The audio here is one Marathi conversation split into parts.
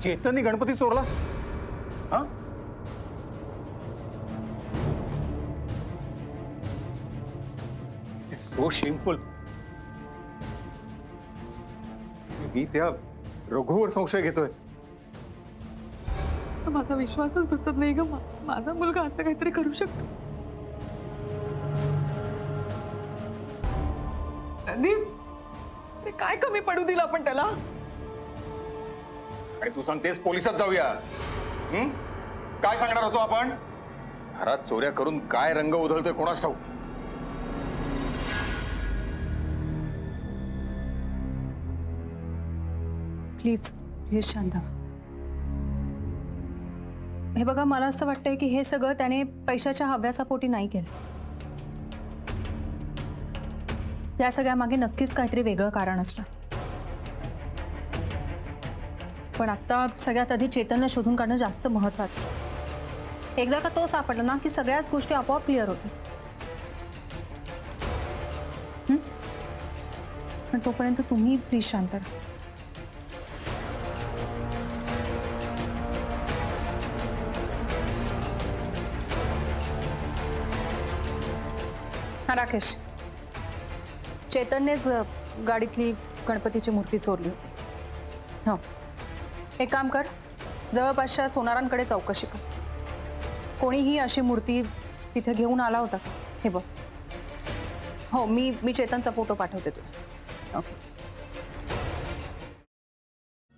चेतननी गणपती चोरला? हा? So shameful. मी त्या रघुवर संशय घेतोय. माझा विश्वासच बसत नाही ग. माझा मुलगा असं काहीतरी करू शकतो. रणदीप, ते काय कमी पडू दिलं आपण त्याला? आणि तू सांगतेस पोलिसात जाऊया? काय सांगणार होतो आपण? घरात चोऱ्या करून काय रंग उधळतोय कोणास ठाऊक. प्लीज प्लीज शांत व्हा. हे बघा, मला असं वाटतंय की हे सगळं त्याने पैशाच्या हव्यासापोटी नाही केलं. या सगळ्या मागे नक्कीच काहीतरी वेगळं कारण असणार. पण आता सगळ्यात आधी चेतनला शोधून काढणं जास्त महत्वाचं. एकदा का तो सापडला ना की सगळ्याच गोष्टी आपोआप क्लिअर होतील. पण तोपर्यंत तुम्ही प्लीज शांत राहा. हा राकेश, चेतननेच गाडीतली गणपतीची मूर्ती चोरली होती. हो, एक काम कर, जवळपासच्या सोनारांकडे चौकशी कर. कोणीही अशी मूर्ती तिथे घेऊन आला होता का हे बघ. हो, मी चेतनचा फोटो पाठवते तुला. Okay.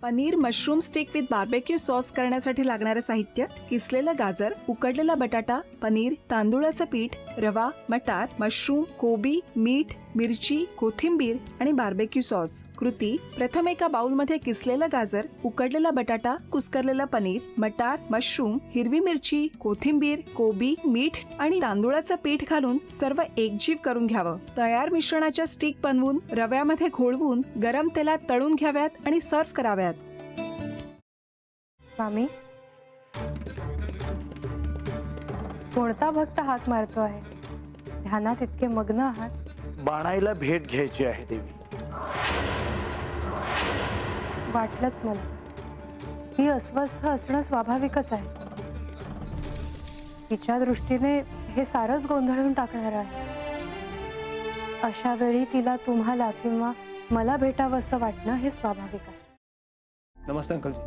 Paneer mushroom stick with barbecue sauce करण्यासाठी लागणारे साहित्य: किसलेलं गाजर, उकडलेला बटाटा, पनीर, तांदूळाचं पीठ, रवा, मटार, मशरूम, कोबी, मीठ, मिरची, कोथिंबीर आणि बार्बेक्यू सॉस. कृती: प्रथम एका बाउलमध्ये किसलेलं गाजर, उकडलेला बटाटा, कुस्करलेलं पनीर, मटार, मशरूम, हिरवी मिरची, कोथिंबीर, कोबी, मीठ आणि तांदूळाचं पीठ घालून सर्व एकजीव करून घ्यावं. तयार मिश्रणाच्या स्टिक बनवून रव्यामध्ये घोळवून गरम तेलात तळून घ्याव्यात आणि सर्व्ह कराव्यात. मामी, कोणता भक्त हाक मारतो आहे? ध्यानात इतके मग्न आहात. बाणाईला भेट घ्यायची आहे देवी. वाटलंच मला. ती अस्वस्थ असणं स्वाभाविकच आहे. तिच्या दृष्टीने हे सारंच गोंधळून टाकणार आहे. अशा वेळी तिला तुम्हाला किंवा मला भेटावं असं वाटणं हे स्वाभाविक आहे. नमस्ते अंकल जी.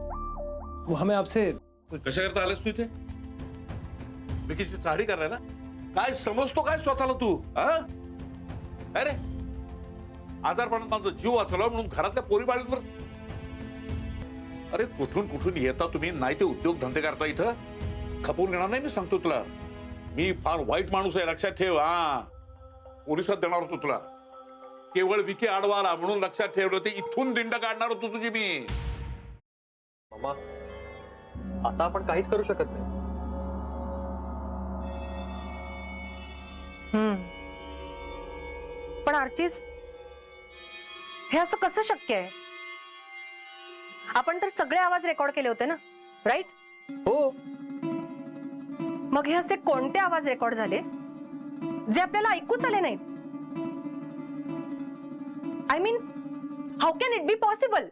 वो हमें आपसे कशा करता आलेस तू इथे? विकीची चाळी करायला? काय समजतो काय स्वतःला तू? अरे आजारपणात माझा जीव वाचवला म्हणून घरातल्या पोरी बाळींवर. अरे कुठून कुठून येता तुम्ही? नाही ते उद्योग धंदे करता इथं. खपवून घेणार नाही मी सांगतो तुला. मी फार वाईट माणूस आहे, लक्षात ठेव. पोलिसात देणार होतो तुला. केवळ विकी आडवा आला म्हणून लक्षात ठेवलं. ते इथून दिंड काढणार होतो तुझी मी. मामा, आता आपण काहीच करू शकत नाही. पण आर्चिस, हे असं कसं शक्य आहे? आपण तर सगळे आवाज रेकॉर्ड केले होते ना, राईट? हो. मग हे असे कोणते आवाज रेकॉर्ड झाले जे आपल्याला ऐकूच आले नाहीत? I mean, how can it be possible?